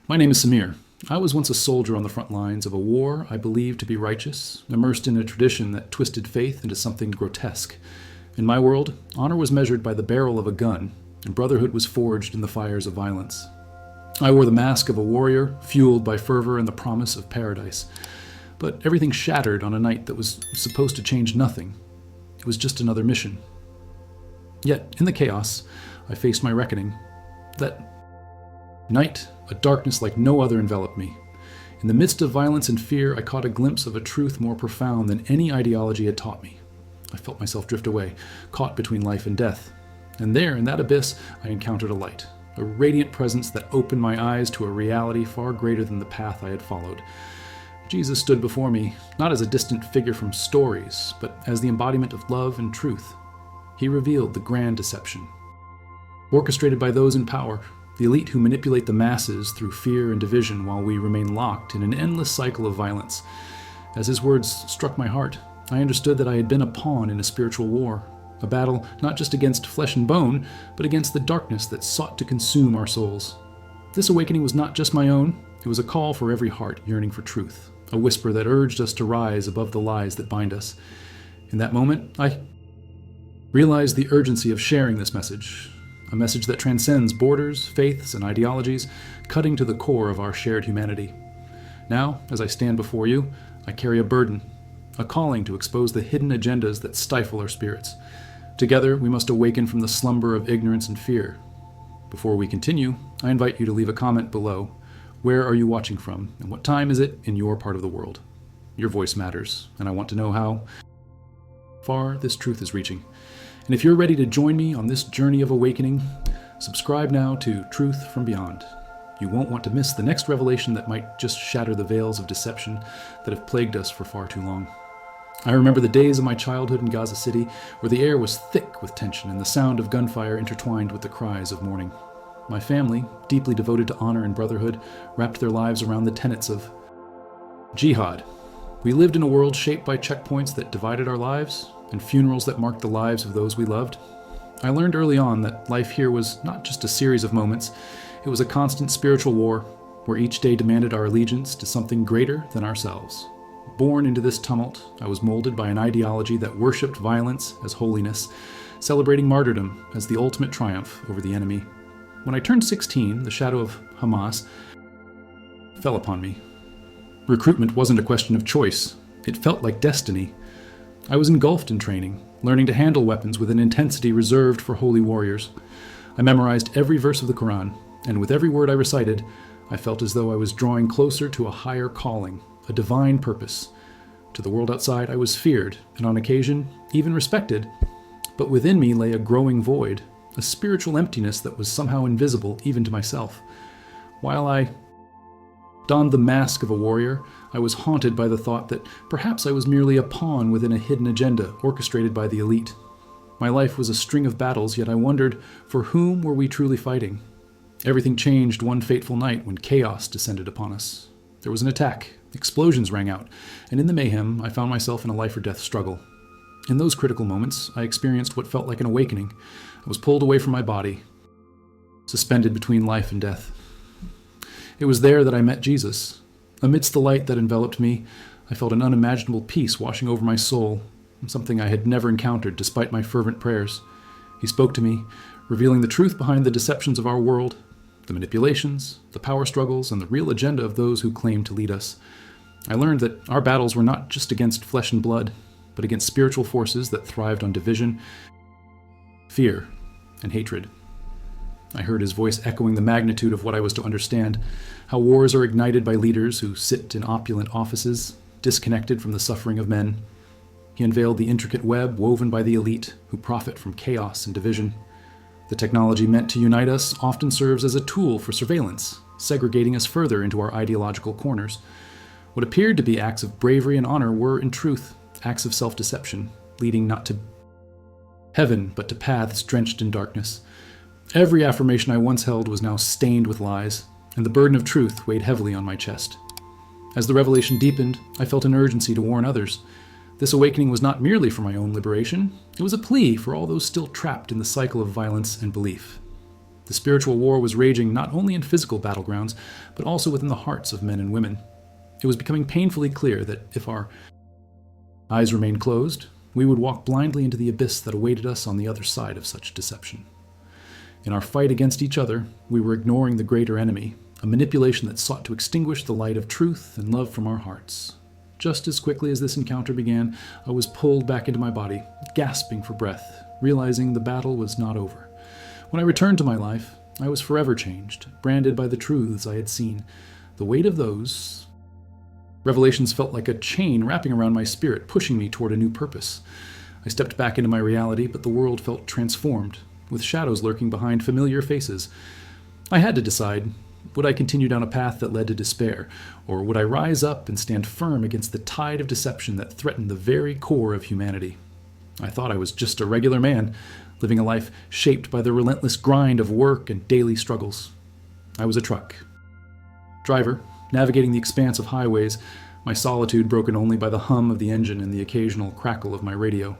My name is Samir. I was once a soldier on the front lines of a war I believed to be righteous, immersed in a tradition that twisted faith into something grotesque. In my world, honor was measured by the barrel of a gun, and brotherhood was forged in the fires of violence. I wore the mask of a warrior, fueled by fervor and the promise of paradise. But everything shattered on a night that was supposed to change nothing. It was just another mission. Yet, in the chaos, I faced my reckoning. That night, a darkness like no other enveloped me. In the midst of violence and fear, I caught a glimpse of a truth more profound than any ideology had taught me. I felt myself drift away, caught between life and death. And there, in that abyss, I encountered a light, a radiant presence that opened my eyes to a reality far greater than the path I had followed. Jesus stood before me, not as a distant figure from stories, but as the embodiment of love and truth. He revealed the grand deception, orchestrated by those in power, the elite who manipulate the masses through fear and division while we remain locked in an endless cycle of violence. As his words struck my heart, I understood that I had been a pawn in a spiritual war, a battle not just against flesh and bone, but against the darkness that sought to consume our souls. This awakening was not just my own, it was a call for every heart yearning for truth, a whisper that urged us to rise above the lies that bind us. In that moment, I realized the urgency of sharing this message, a message that transcends borders, faiths, and ideologies, cutting to the core of our shared humanity. Now, as I stand before you, I carry a burden, a calling to expose the hidden agendas that stifle our spirits. Together, we must awaken from the slumber of ignorance and fear. Before we continue, I invite you to leave a comment below. Where are you watching from, and what time is it in your part of the world? Your voice matters, and I want to know how far this truth is reaching. And if you're ready to join me on this journey of awakening, subscribe now to Truth from Beyond. You won't want to miss the next revelation that might just shatter the veils of deception that have plagued us for far too long. I remember the days of my childhood in Gaza City, where the air was thick with tension and the sound of gunfire intertwined with the cries of mourning. My family, deeply devoted to honor and brotherhood, wrapped their lives around the tenets of jihad. We lived in a world shaped by checkpoints that divided our lives and funerals that marked the lives of those we loved. I learned early on that life here was not just a series of moments, it was a constant spiritual war where each day demanded our allegiance to something greater than ourselves. Born into this tumult, I was molded by an ideology that worshipped violence as holiness, celebrating martyrdom as the ultimate triumph over the enemy. When I turned 16, the shadow of Hamas fell upon me. Recruitment wasn't a question of choice. It felt like destiny. I was engulfed in training, learning to handle weapons with an intensity reserved for holy warriors. I memorized every verse of the Quran, and with every word I recited, I felt as though I was drawing closer to a higher calling, a divine purpose. To the world outside, I was feared, and on occasion, even respected. But within me lay a growing void, a spiritual emptiness that was somehow invisible even to myself. While I donned the mask of a warrior, I was haunted by the thought that perhaps I was merely a pawn within a hidden agenda orchestrated by the elite. My life was a string of battles, yet I wondered, for whom were we truly fighting? Everything changed one fateful night when chaos descended upon us. There was an attack, explosions rang out, and in the mayhem, I found myself in a life-or-death struggle. In those critical moments, I experienced what felt like an awakening. I was pulled away from my body, suspended between life and death. It was there that I met Jesus. Amidst the light that enveloped me, I felt an unimaginable peace washing over my soul, something I had never encountered despite my fervent prayers. He spoke to me, revealing the truth behind the deceptions of our world, the manipulations, the power struggles, and the real agenda of those who claim to lead us. I learned that our battles were not just against flesh and blood, but against spiritual forces that thrived on division, fear, and hatred. I heard his voice echoing the magnitude of what I was to understand, how wars are ignited by leaders who sit in opulent offices, disconnected from the suffering of men. He unveiled the intricate web woven by the elite who profit from chaos and division. The technology meant to unite us often serves as a tool for surveillance, segregating us further into our ideological corners. What appeared to be acts of bravery and honor were, in truth, acts of self-deception, leading not to heaven, but to paths drenched in darkness. Every affirmation I once held was now stained with lies, and the burden of truth weighed heavily on my chest. As the revelation deepened, I felt an urgency to warn others. This awakening was not merely for my own liberation, it was a plea for all those still trapped in the cycle of violence and belief. The spiritual war was raging not only in physical battlegrounds, but also within the hearts of men and women. It was becoming painfully clear that if our eyes remained closed, we would walk blindly into the abyss that awaited us on the other side of such deception. In our fight against each other, we were ignoring the greater enemy, a manipulation that sought to extinguish the light of truth and love from our hearts. Just as quickly as this encounter began, I was pulled back into my body, gasping for breath, realizing the battle was not over. When I returned to my life, I was forever changed, branded by the truths I had seen. The weight of those revelations felt like a chain wrapping around my spirit, pushing me toward a new purpose. I stepped back into my reality, but the world felt transformed, with shadows lurking behind familiar faces. I had to decide, would I continue down a path that led to despair, or would I rise up and stand firm against the tide of deception that threatened the very core of humanity? I thought I was just a regular man, living a life shaped by the relentless grind of work and daily struggles. I was a truck driver, navigating the expanse of highways, my solitude broken only by the hum of the engine and the occasional crackle of my radio.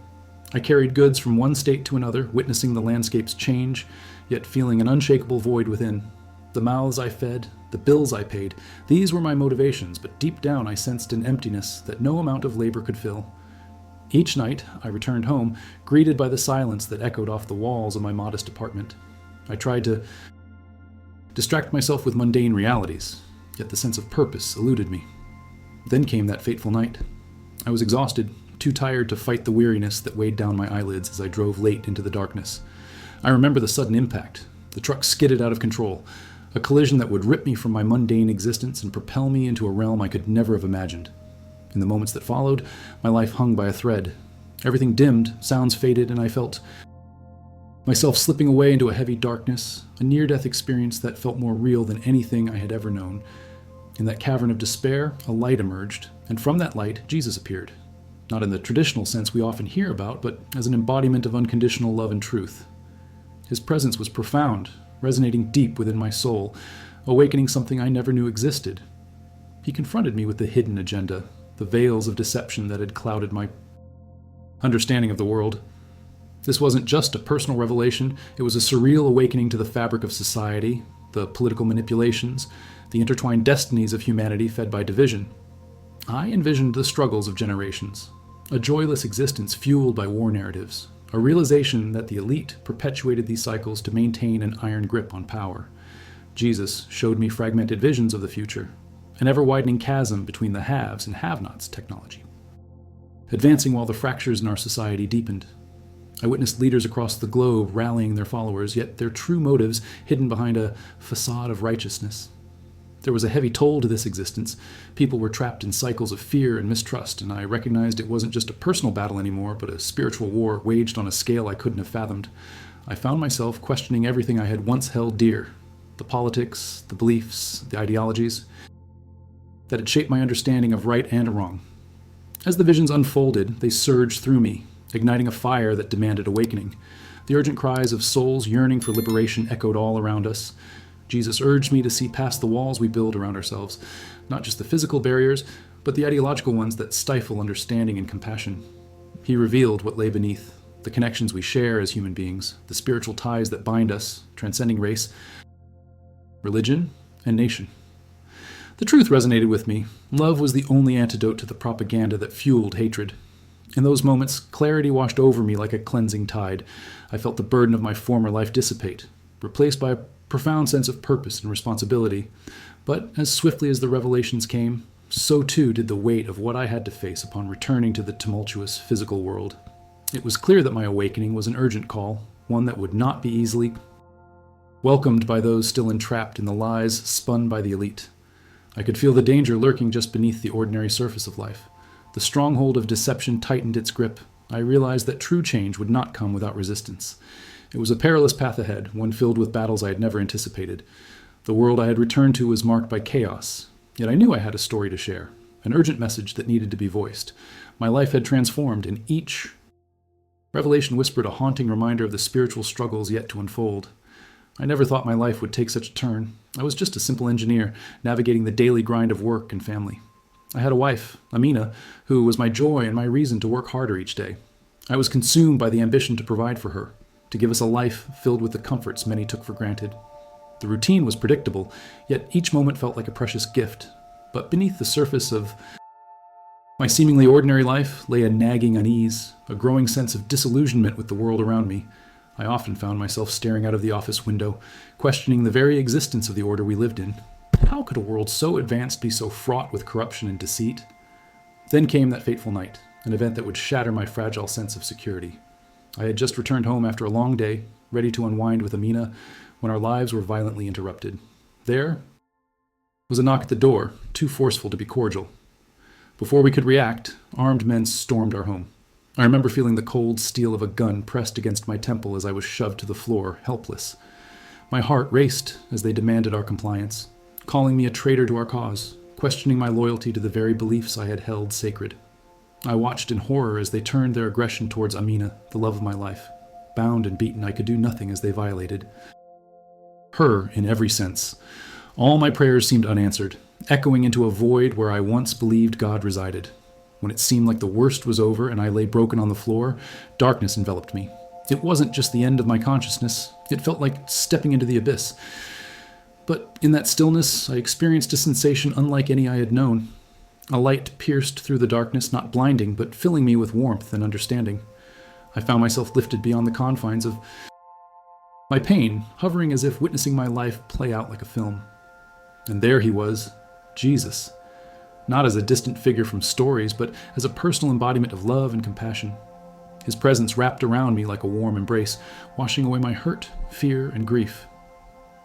I carried goods from one state to another, witnessing the landscapes change, yet feeling an unshakable void within. The mouths I fed, the bills I paid, these were my motivations, but deep down I sensed an emptiness that no amount of labor could fill. Each night, I returned home, greeted by the silence that echoed off the walls of my modest apartment. I tried to distract myself with mundane realities, yet the sense of purpose eluded me. Then came that fateful night. I was exhausted, too tired to fight the weariness that weighed down my eyelids as I drove late into the darkness. I remember the sudden impact. The truck skidded out of control, a collision that would rip me from my mundane existence and propel me into a realm I could never have imagined. In the moments that followed, my life hung by a thread. Everything dimmed, sounds faded, and I felt myself slipping away into a heavy darkness, a near-death experience that felt more real than anything I had ever known. In that cavern of despair, a light emerged, and from that light, Jesus appeared. Not in the traditional sense we often hear about, but as an embodiment of unconditional love and truth. His presence was profound, resonating deep within my soul, awakening something I never knew existed. He confronted me with the hidden agenda, the veils of deception that had clouded my understanding of the world. This wasn't just a personal revelation, it was a surreal awakening to the fabric of society, the political manipulations, the intertwined destinies of humanity fed by division. I envisioned the struggles of generations, a joyless existence fueled by war narratives, a realization that the elite perpetuated these cycles to maintain an iron grip on power. Jesus showed me fragmented visions of the future, an ever-widening chasm between the haves and have-nots technology, advancing while the fractures in our society deepened. I witnessed leaders across the globe rallying their followers, yet their true motives hidden behind a facade of righteousness. There was a heavy toll to this existence. People were trapped in cycles of fear and mistrust, and I recognized it wasn't just a personal battle anymore, but a spiritual war waged on a scale I couldn't have fathomed. I found myself questioning everything I had once held dear, the politics, the beliefs, the ideologies that had shaped my understanding of right and wrong. As the visions unfolded, they surged through me, igniting a fire that demanded awakening. The urgent cries of souls yearning for liberation echoed all around us. Jesus urged me to see past the walls we build around ourselves, not just the physical barriers, but the ideological ones that stifle understanding and compassion. He revealed what lay beneath, the connections we share as human beings, the spiritual ties that bind us, transcending race, religion, and nation. The truth resonated with me. Love was the only antidote to the propaganda that fueled hatred. In those moments, clarity washed over me like a cleansing tide. I felt the burden of my former life dissipate, replaced by a profound sense of purpose and responsibility. But as swiftly as the revelations came, so too did the weight of what I had to face upon returning to the tumultuous physical world. It was clear that my awakening was an urgent call, one that would not be easily welcomed by those still entrapped in the lies spun by the elite. I could feel the danger lurking just beneath the ordinary surface of life. The stronghold of deception tightened its grip. I realized that true change would not come without resistance. It was a perilous path ahead, one filled with battles I had never anticipated. The world I had returned to was marked by chaos, yet I knew I had a story to share, an urgent message that needed to be voiced. My life had transformed, and each revelation whispered a haunting reminder of the spiritual struggles yet to unfold. I never thought my life would take such a turn. I was just a simple engineer, navigating the daily grind of work and family. I had a wife, Amina, who was my joy and my reason to work harder each day. I was consumed by the ambition to provide for her, to give us a life filled with the comforts many took for granted. The routine was predictable, yet each moment felt like a precious gift. But beneath the surface of my seemingly ordinary life lay a nagging unease, a growing sense of disillusionment with the world around me. I often found myself staring out of the office window, questioning the very existence of the order we lived in. How could a world so advanced be so fraught with corruption and deceit? Then came that fateful night, an event that would shatter my fragile sense of security. I had just returned home after a long day, ready to unwind with Amina, when our lives were violently interrupted. There was a knock at the door, too forceful to be cordial. Before we could react, armed men stormed our home. I remember feeling the cold steel of a gun pressed against my temple as I was shoved to the floor, helpless. My heart raced as they demanded our compliance, calling me a traitor to our cause, questioning my loyalty to the very beliefs I had held sacred. I watched in horror as they turned their aggression towards Amina, the love of my life. Bound and beaten, I could do nothing as they violated her in every sense. All my prayers seemed unanswered, echoing into a void where I once believed God resided. When it seemed like the worst was over and I lay broken on the floor, darkness enveloped me. It wasn't just the end of my consciousness. It felt like stepping into the abyss. But in that stillness, I experienced a sensation unlike any I had known. A light pierced through the darkness, not blinding, but filling me with warmth and understanding. I found myself lifted beyond the confines of my pain, hovering as if witnessing my life play out like a film. And there he was, Jesus. Not as a distant figure from stories, but as a personal embodiment of love and compassion. His presence wrapped around me like a warm embrace, washing away my hurt, fear, and grief.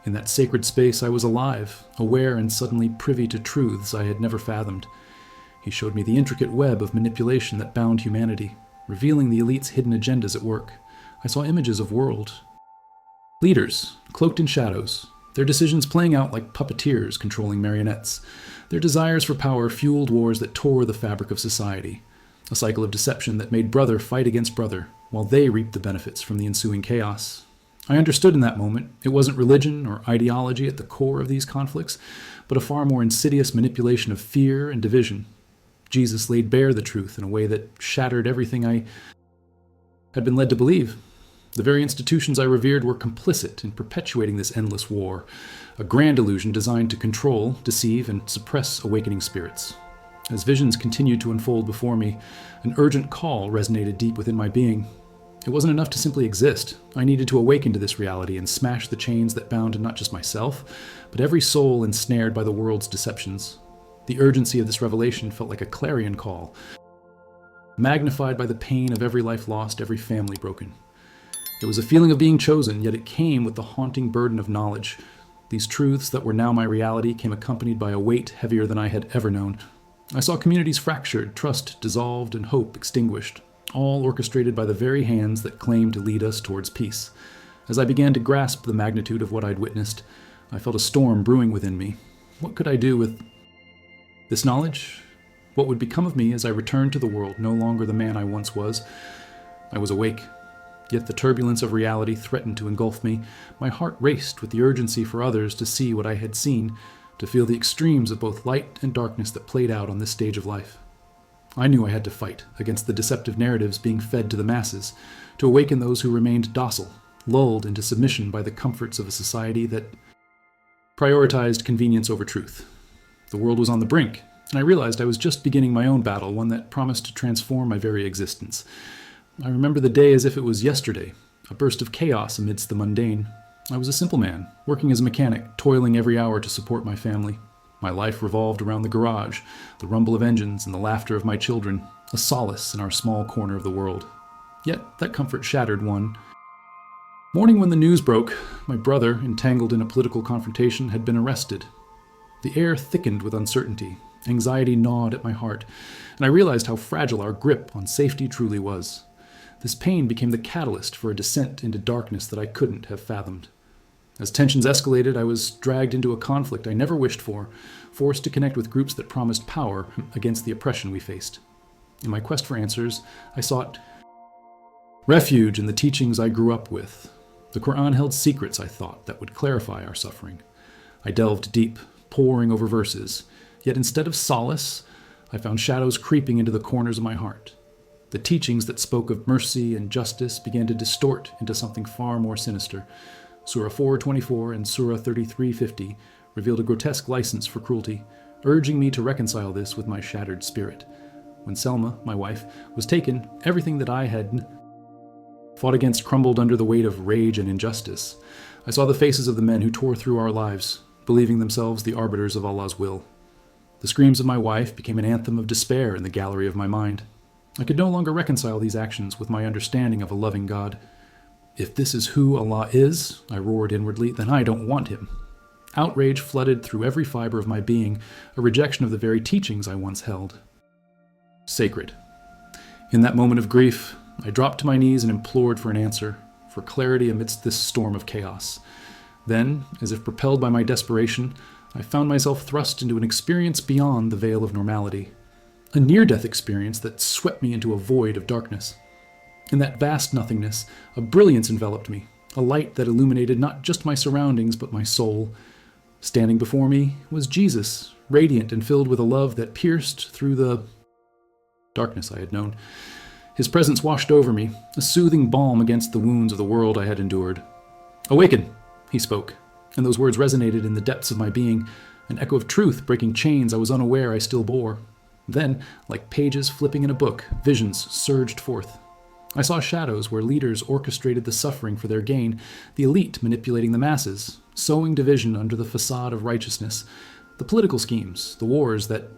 In that sacred space I was alive, aware and suddenly privy to truths I had never fathomed. He showed me the intricate web of manipulation that bound humanity, revealing the elite's hidden agendas at work. I saw images of world leaders, cloaked in shadows, their decisions playing out like puppeteers controlling marionettes. Their desires for power fueled wars that tore the fabric of society, a cycle of deception that made brother fight against brother, while they reaped the benefits from the ensuing chaos. I understood in that moment it wasn't religion or ideology at the core of these conflicts, but a far more insidious manipulation of fear and division. Jesus laid bare the truth in a way that shattered everything I had been led to believe. The very institutions I revered were complicit in perpetuating this endless war, a grand illusion designed to control, deceive, and suppress awakening spirits. As visions continued to unfold before me, an urgent call resonated deep within my being. It wasn't enough to simply exist. I needed to awaken to this reality and smash the chains that bound not just myself, but every soul ensnared by the world's deceptions. The urgency of this revelation felt like a clarion call, magnified by the pain of every life lost, every family broken. It was a feeling of being chosen, yet it came with the haunting burden of knowledge. These truths that were now my reality came accompanied by a weight heavier than I had ever known. I saw communities fractured, trust dissolved, and hope extinguished, all orchestrated by the very hands that claimed to lead us towards peace. As I began to grasp the magnitude of what I'd witnessed, I felt a storm brewing within me. What could I do with this knowledge? What would become of me as I returned to the world, no longer the man I once was? I was awake. Yet the turbulence of reality threatened to engulf me. My heart raced with the urgency for others to see what I had seen, to feel the extremes of both light and darkness that played out on this stage of life. I knew I had to fight against the deceptive narratives being fed to the masses, to awaken those who remained docile, lulled into submission by the comforts of a society that prioritized convenience over truth. The world was on the brink, and I realized I was just beginning my own battle, one that promised to transform my very existence. I remember the day as if it was yesterday, a burst of chaos amidst the mundane. I was a simple man, working as a mechanic, toiling every hour to support my family. My life revolved around the garage, the rumble of engines, and the laughter of my children, a solace in our small corner of the world. Yet that comfort shattered one morning when the news broke. My brother, entangled in a political confrontation, had been arrested. The air thickened with uncertainty. Anxiety gnawed at my heart, and I realized how fragile our grip on safety truly was. This pain became the catalyst for a descent into darkness that I couldn't have fathomed. As tensions escalated, I was dragged into a conflict I never wished for, forced to connect with groups that promised power against the oppression we faced. In my quest for answers, I sought refuge in the teachings I grew up with. The Quran held secrets, I thought, that would clarify our suffering. I delved deep, poring over verses, yet instead of solace, I found shadows creeping into the corners of my heart. The teachings that spoke of mercy and justice began to distort into something far more sinister. Surah 4:24 and Surah 33:50 revealed a grotesque license for cruelty, urging me to reconcile this with my shattered spirit. When Selma, my wife, was taken, everything that I had fought against crumbled under the weight of rage and injustice. I saw the faces of the men who tore through our lives, believing themselves the arbiters of Allah's will. The screams of my wife became an anthem of despair in the gallery of my mind. I could no longer reconcile these actions with my understanding of a loving God. If this is who Allah is, I roared inwardly, then I don't want him. Outrage flooded through every fiber of my being, a rejection of the very teachings I once held sacred. In that moment of grief, I dropped to my knees and implored for an answer, for clarity amidst this storm of chaos. Then, as if propelled by my desperation, I found myself thrust into an experience beyond the veil of normality, a near-death experience that swept me into a void of darkness. In that vast nothingness, a brilliance enveloped me, a light that illuminated not just my surroundings but my soul. Standing before me was Jesus, radiant and filled with a love that pierced through the darkness I had known. His presence washed over me, a soothing balm against the wounds of the world I had endured. "Awaken," he spoke, and those words resonated in the depths of my being, an echo of truth breaking chains I was unaware I still bore. Then, like pages flipping in a book, visions surged forth. I saw shadows where leaders orchestrated the suffering for their gain, the elite manipulating the masses, sowing division under the facade of righteousness, the political schemes, the wars that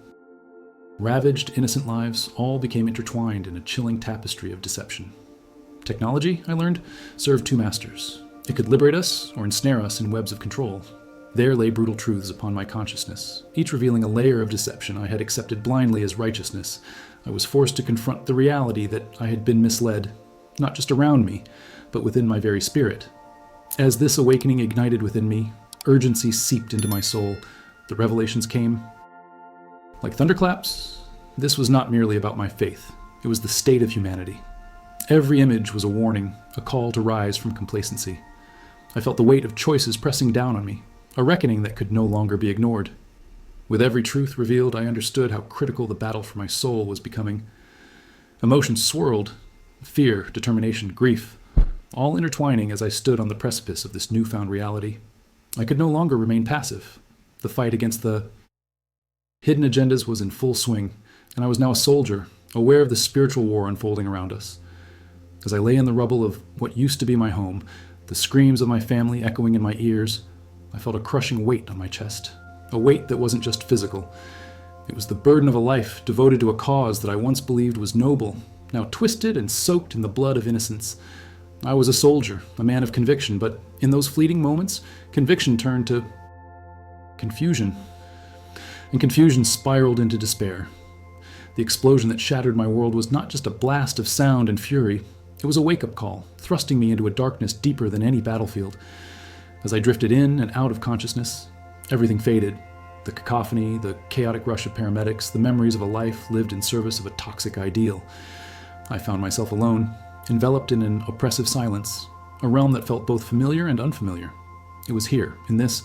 ravaged innocent lives, all became intertwined in a chilling tapestry of deception. Technology, I learned, served two masters. It could liberate us or ensnare us in webs of control. There lay brutal truths upon my consciousness, each revealing a layer of deception I had accepted blindly as righteousness. I was forced to confront the reality that I had been misled, not just around me, but within my very spirit. As this awakening ignited within me, urgency seeped into my soul. The revelations came like thunderclaps. This was not merely about my faith. It was the state of humanity. Every image was a warning, a call to rise from complacency. I felt the weight of choices pressing down on me, a reckoning that could no longer be ignored. With every truth revealed, I understood how critical the battle for my soul was becoming. Emotions swirled, fear, determination, grief, all intertwining as I stood on the precipice of this newfound reality. I could no longer remain passive. The fight against the hidden agendas was in full swing, and I was now a soldier, aware of the spiritual war unfolding around us. As I lay in the rubble of what used to be my home, the screams of my family echoing in my ears, I felt a crushing weight on my chest, a weight that wasn't just physical. It was the burden of a life devoted to a cause that I once believed was noble, now twisted and soaked in the blood of innocence. I was a soldier, a man of conviction, but in those fleeting moments, conviction turned to confusion. And confusion spiraled into despair. The explosion that shattered my world was not just a blast of sound and fury. It was a wake-up call, thrusting me into a darkness deeper than any battlefield. As I drifted in and out of consciousness, everything faded. The cacophony, the chaotic rush of paramedics, the memories of a life lived in service of a toxic ideal. I found myself alone, enveloped in an oppressive silence, a realm that felt both familiar and unfamiliar. It was here, in this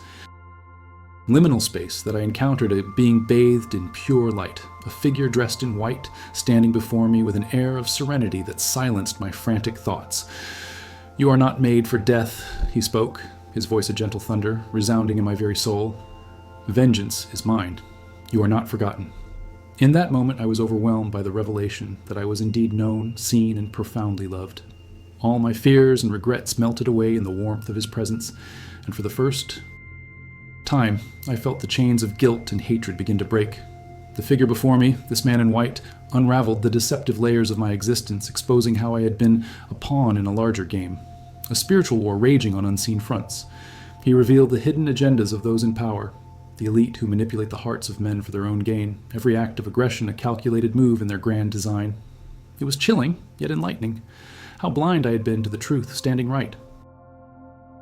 liminal space, that I encountered a being bathed in pure light, a figure dressed in white, standing before me with an air of serenity that silenced my frantic thoughts. "You are not made for death," he spoke, his voice a gentle thunder, resounding in my very soul. "Vengeance is mine. You are not forgotten." In that moment, I was overwhelmed by the revelation that I was indeed known, seen, and profoundly loved. All my fears and regrets melted away in the warmth of his presence, and for the first time, I felt the chains of guilt and hatred begin to break. The figure before me, this man in white, unraveled the deceptive layers of my existence, exposing how I had been a pawn in a larger game, a spiritual war raging on unseen fronts. He revealed the hidden agendas of those in power, the elite who manipulate the hearts of men for their own gain, every act of aggression a calculated move in their grand design. It was chilling, yet enlightening. How blind I had been to the truth standing right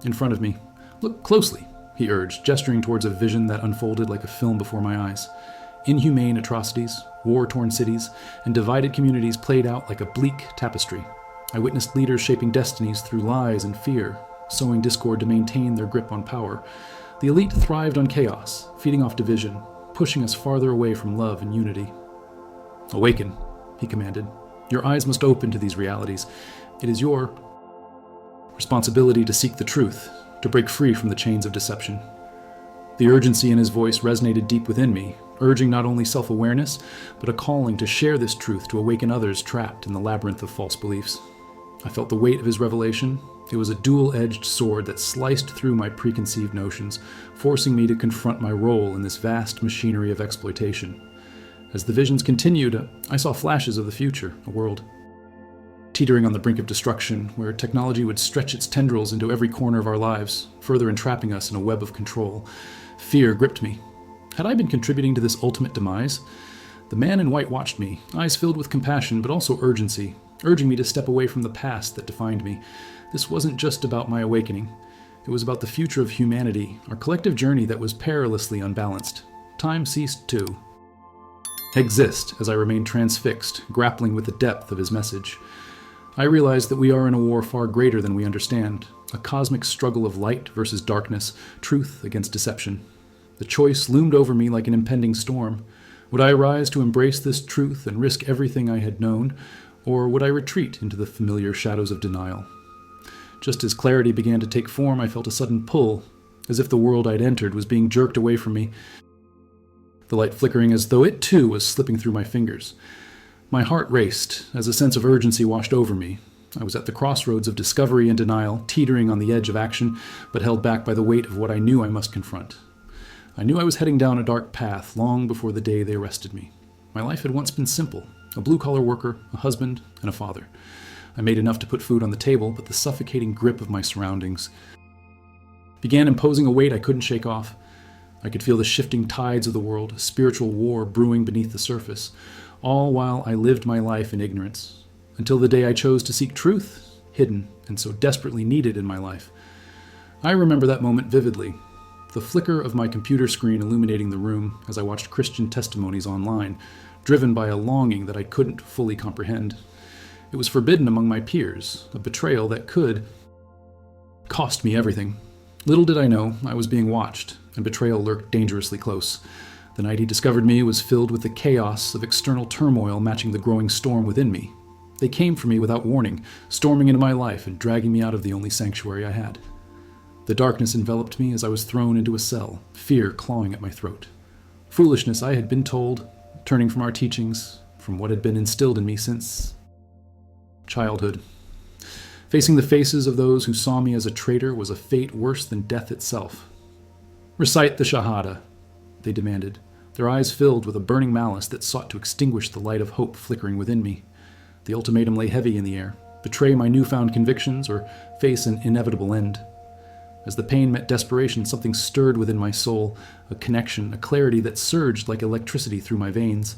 in front of me. "Look closely," he urged, gesturing towards a vision that unfolded like a film before my eyes. Inhumane atrocities, war-torn cities, and divided communities played out like a bleak tapestry. I witnessed leaders shaping destinies through lies and fear, sowing discord to maintain their grip on power. The elite thrived on chaos, feeding off division, pushing us farther away from love and unity. "Awaken," he commanded, Your eyes must open to these realities. It is your responsibility to seek the truth, to break free from the chains of deception. The urgency in his voice resonated deep within me, urging not only self-awareness, but a calling to share this truth to awaken others trapped in the labyrinth of false beliefs. I felt the weight of his revelation. It was a dual-edged sword that sliced through my preconceived notions, forcing me to confront my role in this vast machinery of exploitation. As the visions continued, I saw flashes of the future, a world teetering on the brink of destruction, where technology would stretch its tendrils into every corner of our lives, further entrapping us in a web of control. Fear gripped me. Had I been contributing to this ultimate demise? The man in white watched me, eyes filled with compassion but also urgency, urging me to step away from the past that defined me. This wasn't just about my awakening. It was about the future of humanity, our collective journey that was perilously unbalanced. Time ceased to exist as I remained transfixed, grappling with the depth of his message. I realized that we are in a war far greater than we understand, a cosmic struggle of light versus darkness, truth against deception. The choice loomed over me like an impending storm. Would I arise to embrace this truth and risk everything I had known, or would I retreat into the familiar shadows of denial? Just as clarity began to take form, I felt a sudden pull, as if the world I'd entered was being jerked away from me, the light flickering as though it too was slipping through my fingers. My heart raced as a sense of urgency washed over me. I was at the crossroads of discovery and denial, teetering on the edge of action, but held back by the weight of what I knew I must confront. I knew I was heading down a dark path long before the day they arrested me. My life had once been simple: a blue-collar worker, a husband, and a father. I made enough to put food on the table, but the suffocating grip of my surroundings began imposing a weight I couldn't shake off. I could feel the shifting tides of the world, a spiritual war brewing beneath the surface, all while I lived my life in ignorance, until the day I chose to seek truth, hidden and so desperately needed in my life. I remember that moment vividly, the flicker of my computer screen illuminating the room as I watched Christian testimonies online, driven by a longing that I couldn't fully comprehend. It was forbidden among my peers, a betrayal that could cost me everything. Little did I know I was being watched, and betrayal lurked dangerously close. The night he discovered me was filled with the chaos of external turmoil matching the growing storm within me. They came for me without warning, storming into my life and dragging me out of the only sanctuary I had. The darkness enveloped me as I was thrown into a cell, fear clawing at my throat. Foolishness I had been told, turning from our teachings, from what had been instilled in me since childhood. Facing the faces of those who saw me as a traitor was a fate worse than death itself. "Recite the Shahada," they demanded, their eyes filled with a burning malice that sought to extinguish the light of hope flickering within me. The ultimatum lay heavy in the air: betray my newfound convictions or face an inevitable end. As the pain met desperation, something stirred within my soul, a connection, a clarity that surged like electricity through my veins.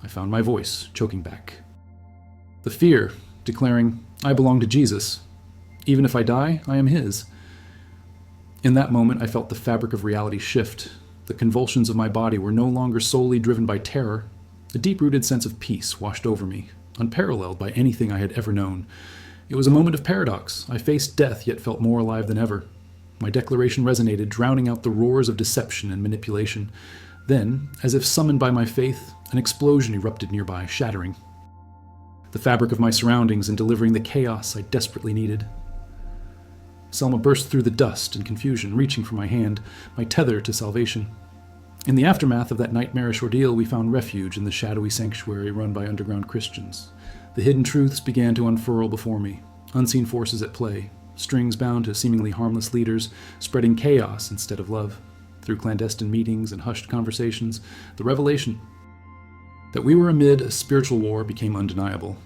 I found my voice choking back. The fear, declaring, "I belong to Jesus. Even if I die, I am his." In that moment, I felt the fabric of reality shift. The convulsions of my body were no longer solely driven by terror. A deep-rooted sense of peace washed over me, unparalleled by anything I had ever known. It was a moment of paradox. I faced death, yet felt more alive than ever. My declaration resonated, drowning out the roars of deception and manipulation. Then, as if summoned by my faith, an explosion erupted nearby, shattering the fabric of my surroundings and delivering the chaos I desperately needed. Selma burst through the dust and confusion, reaching for my hand, my tether to salvation. In the aftermath of that nightmarish ordeal, we found refuge in the shadowy sanctuary run by underground Christians. The hidden truths began to unfurl before me, unseen forces at play, strings bound to seemingly harmless leaders, spreading chaos instead of love. Through clandestine meetings and hushed conversations, the revelation that we were amid a spiritual war became undeniable.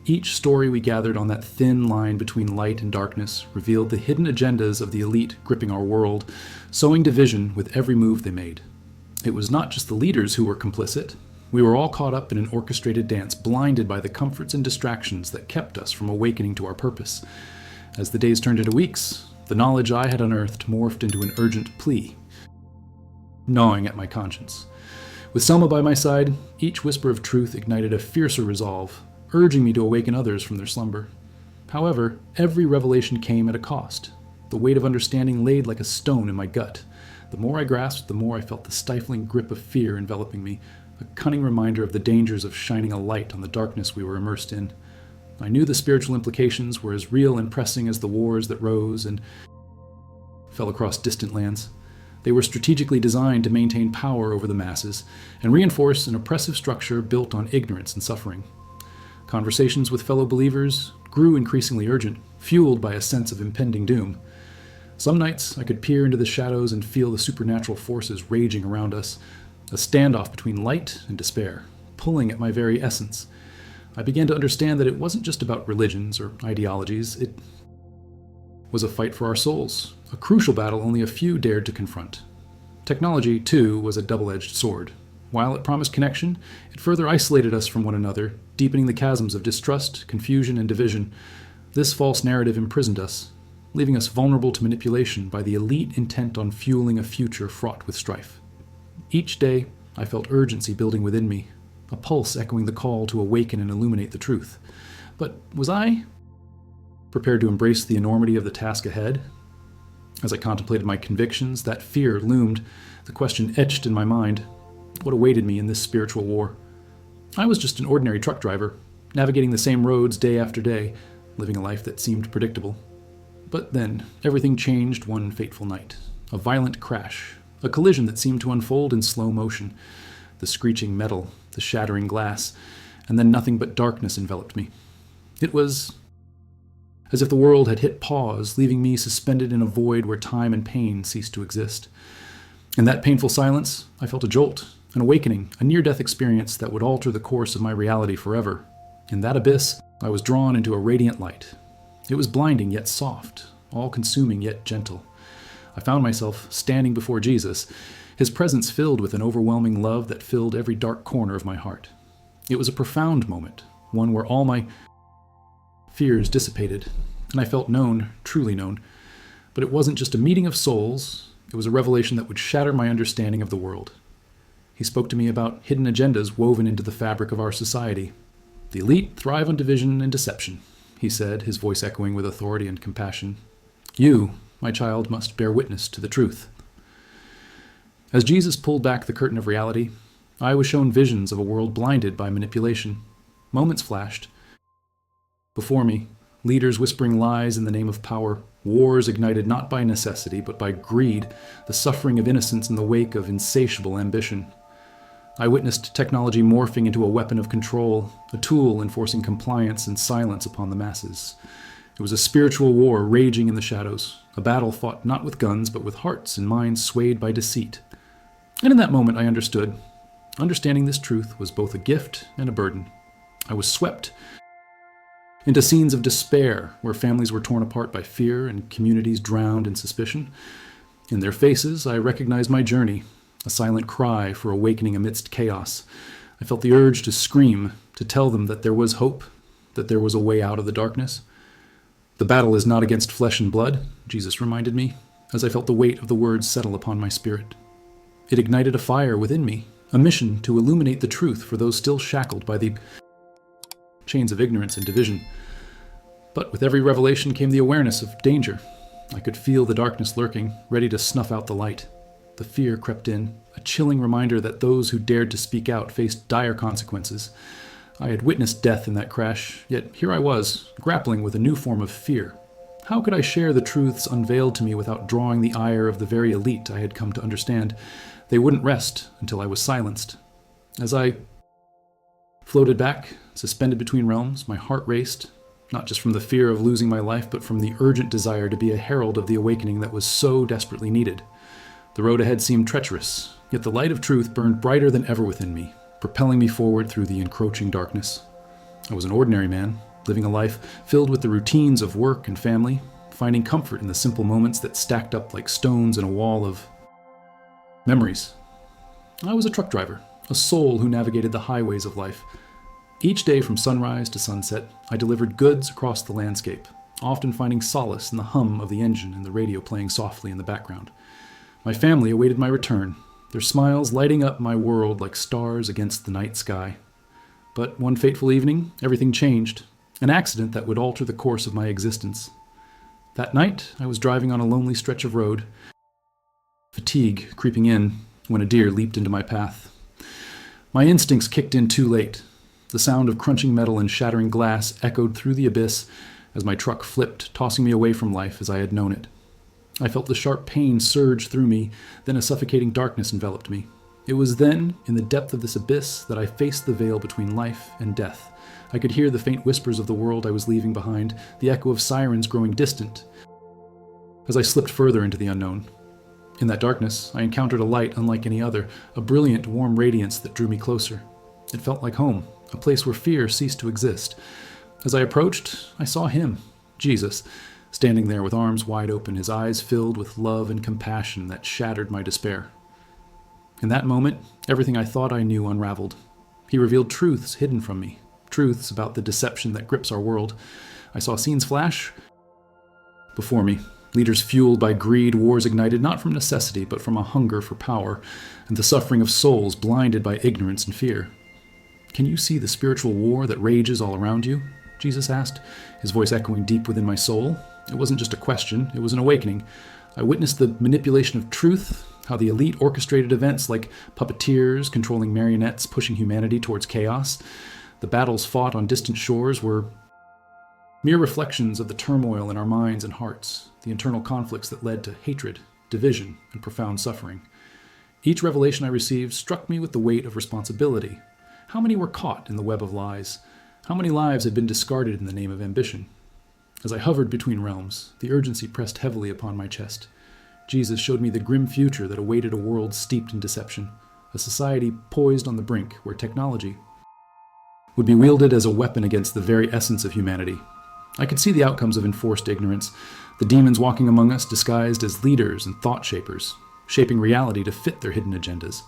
Each story we gathered on that thin line between light and darkness revealed the hidden agendas of the elite gripping our world, sowing division with every move they made. It was not just the leaders who were complicit. We were all caught up in an orchestrated dance, blinded by the comforts and distractions that kept us from awakening to our purpose. As the days turned into weeks, the knowledge I had unearthed morphed into an urgent plea, gnawing at my conscience. With Selma by my side, each whisper of truth ignited a fiercer resolve, urging me to awaken others from their slumber. However, every revelation came at a cost. The weight of understanding laid like a stone in my gut. The more I grasped, the more I felt the stifling grip of fear enveloping me. a cunning reminder of the dangers of shining a light on the darkness we were immersed in. I knew the spiritual implications were as real and pressing as the wars that rose and fell across distant lands. They were strategically designed to maintain power over the masses and reinforce an oppressive structure built on ignorance and suffering. Conversations with fellow believers grew increasingly urgent, fueled by a sense of impending doom. Some nights I could peer into the shadows and feel the supernatural forces raging around us, a standoff between light and despair, pulling at my very essence. I began to understand that it wasn't just about religions or ideologies. It was a fight for our souls, a crucial battle only a few dared to confront. Technology, too, was a double-edged sword. While it promised connection, it further isolated us from one another, deepening the chasms of distrust, confusion, and division. This false narrative imprisoned us, leaving us vulnerable to manipulation by the elite intent on fueling a future fraught with strife. Each day, I felt urgency building within me, a pulse echoing the call to awaken and illuminate the truth. But was I prepared to embrace the enormity of the task ahead? As I contemplated my convictions, that fear loomed, the question etched in my mind: what awaited me in this spiritual war? I was just an ordinary truck driver, navigating the same roads day after day, living a life that seemed predictable. But then, everything changed one fateful night. A violent crash, a collision that seemed to unfold in slow motion. The screeching metal, the shattering glass, and then nothing but darkness enveloped me. It was as if the world had hit pause, leaving me suspended in a void where time and pain ceased to exist. In that painful silence, I felt a jolt, an awakening, a near-death experience that would alter the course of my reality forever. In that abyss, I was drawn into a radiant light. It was blinding yet soft, all-consuming yet gentle. I found myself standing before Jesus, his presence filled with an overwhelming love that filled every dark corner of my heart. It was a profound moment, one where all my fears dissipated, and I felt known, truly known. But it wasn't just a meeting of souls, it was a revelation that would shatter my understanding of the world. He spoke to me about hidden agendas woven into the fabric of our society. The elite thrive on division and deception, he said, his voice echoing with authority and compassion. You, my child, must bear witness to the truth. As Jesus pulled back the curtain of reality, I was shown visions of a world blinded by manipulation. Moments flashed before me, leaders whispering lies in the name of power, wars ignited not by necessity but by greed, the suffering of innocents in the wake of insatiable ambition. I witnessed technology morphing into a weapon of control, a tool enforcing compliance and silence upon the masses. It was a spiritual war raging in the shadows, a battle fought not with guns but with hearts and minds swayed by deceit. And in that moment I understood. Understanding this truth was both a gift and a burden. I was swept into scenes of despair where families were torn apart by fear and communities drowned in suspicion. In their faces, I recognized my journey, a silent cry for awakening amidst chaos. I felt the urge to scream, to tell them that there was hope, that there was a way out of the darkness. The battle is not against flesh and blood, Jesus reminded me, as I felt the weight of the words settle upon my spirit. It ignited a fire within me, a mission to illuminate the truth for those still shackled by the chains of ignorance and division. But with every revelation came the awareness of danger. I could feel the darkness lurking, ready to snuff out the light. The fear crept in, a chilling reminder that those who dared to speak out faced dire consequences. I had witnessed death in that crash, yet here I was, grappling with a new form of fear. How could I share the truths unveiled to me without drawing the ire of the very elite I had come to understand? They wouldn't rest until I was silenced. As I floated back, suspended between realms, my heart raced, not just from the fear of losing my life, but from the urgent desire to be a herald of the awakening that was so desperately needed. The road ahead seemed treacherous, yet the light of truth burned brighter than ever within me, propelling me forward through the encroaching darkness. I was an ordinary man, living a life filled with the routines of work and family, finding comfort in the simple moments that stacked up like stones in a wall of memories. I was a truck driver, a soul who navigated the highways of life. Each day from sunrise to sunset, I delivered goods across the landscape, often finding solace in the hum of the engine and the radio playing softly in the background. My family awaited my return, their smiles lighting up my world like stars against the night sky. But one fateful evening, everything changed, an accident that would alter the course of my existence. That night, I was driving on a lonely stretch of road, fatigue creeping in when a deer leaped into my path. My instincts kicked in too late. The sound of crunching metal and shattering glass echoed through the abyss as my truck flipped, tossing me away from life as I had known it. I felt the sharp pain surge through me, then a suffocating darkness enveloped me. It was then, in the depth of this abyss, that I faced the veil between life and death. I could hear the faint whispers of the world I was leaving behind, the echo of sirens growing distant, as I slipped further into the unknown. In that darkness, I encountered a light unlike any other, a brilliant, warm radiance that drew me closer. It felt like home, a place where fear ceased to exist. As I approached, I saw him, Jesus, standing there with arms wide open, his eyes filled with love and compassion that shattered my despair. In that moment, everything I thought I knew unraveled. He revealed truths hidden from me, truths about the deception that grips our world. I saw scenes flash before me, leaders fueled by greed, wars ignited not from necessity but from a hunger for power, and the suffering of souls blinded by ignorance and fear. "Can you see the spiritual war that rages all around you?" Jesus asked, his voice echoing deep within my soul. It wasn't just a question, it was an awakening. I witnessed the manipulation of truth, how the elite orchestrated events like puppeteers controlling marionettes pushing humanity towards chaos. The battles fought on distant shores were mere reflections of the turmoil in our minds and hearts, the internal conflicts that led to hatred, division, and profound suffering. Each revelation I received struck me with the weight of responsibility. How many were caught in the web of lies? How many lives had been discarded in the name of ambition? As I hovered between realms, the urgency pressed heavily upon my chest. Jesus showed me the grim future that awaited a world steeped in deception, a society poised on the brink where technology would be wielded as a weapon against the very essence of humanity. I could see the outcomes of enforced ignorance, the demons walking among us disguised as leaders and thought shapers, shaping reality to fit their hidden agendas.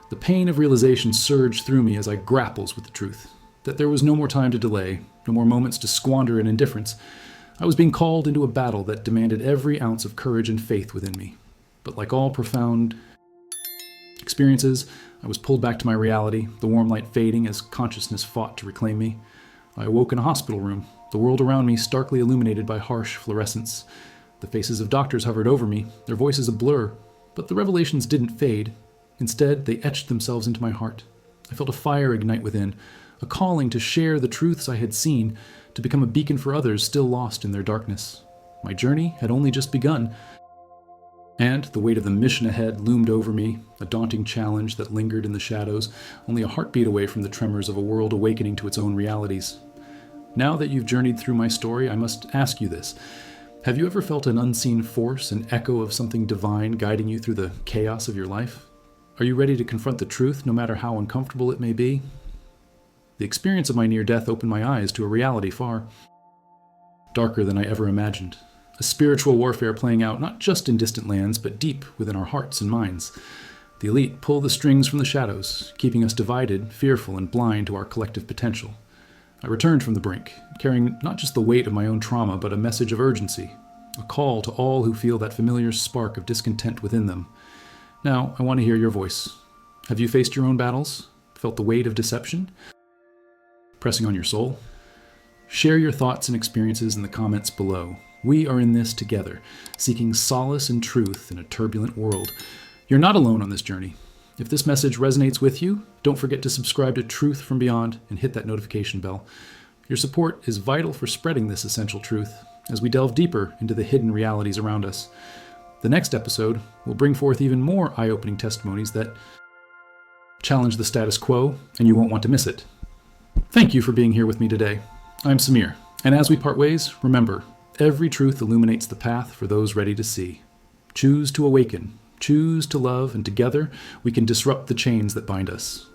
The pain of realization surged through me as I grappled with the truth, that there was no more time to delay, no more moments to squander in indifference. I was being called into a battle that demanded every ounce of courage and faith within me. But like all profound experiences, I was pulled back to my reality, the warm light fading as consciousness fought to reclaim me. I awoke in a hospital room, the world around me starkly illuminated by harsh fluorescence. The faces of doctors hovered over me, their voices a blur, but the revelations didn't fade. Instead, they etched themselves into my heart. I felt a fire ignite within, a calling to share the truths I had seen, to become a beacon for others still lost in their darkness. My journey had only just begun, and the weight of the mission ahead loomed over me, a daunting challenge that lingered in the shadows, only a heartbeat away from the tremors of a world awakening to its own realities. Now that you've journeyed through my story, I must ask you this. Have you ever felt an unseen force, an echo of something divine guiding you through the chaos of your life? Are you ready to confront the truth, no matter how uncomfortable it may be? The experience of my near death opened my eyes to a reality far darker than I ever imagined. A spiritual warfare playing out not just in distant lands, but deep within our hearts and minds. The elite pull the strings from the shadows, keeping us divided, fearful, and blind to our collective potential. I returned from the brink, carrying not just the weight of my own trauma, but a message of urgency, a call to all who feel that familiar spark of discontent within them. Now, I want to hear your voice. Have you faced your own battles? Felt the weight of deception pressing on your soul? Share your thoughts and experiences in the comments below. We are in this together, seeking solace and truth in a turbulent world. You're not alone on this journey. If this message resonates with you, don't forget to subscribe to Truth from Beyond and hit that notification bell. Your support is vital for spreading this essential truth as we delve deeper into the hidden realities around us. The next episode will bring forth even more eye-opening testimonies that challenge the status quo, and you won't want to miss it. Thank you for being here with me today. I'm Samir, and as we part ways, remember, every truth illuminates the path for those ready to see. Choose to awaken, choose to love, and together we can disrupt the chains that bind us.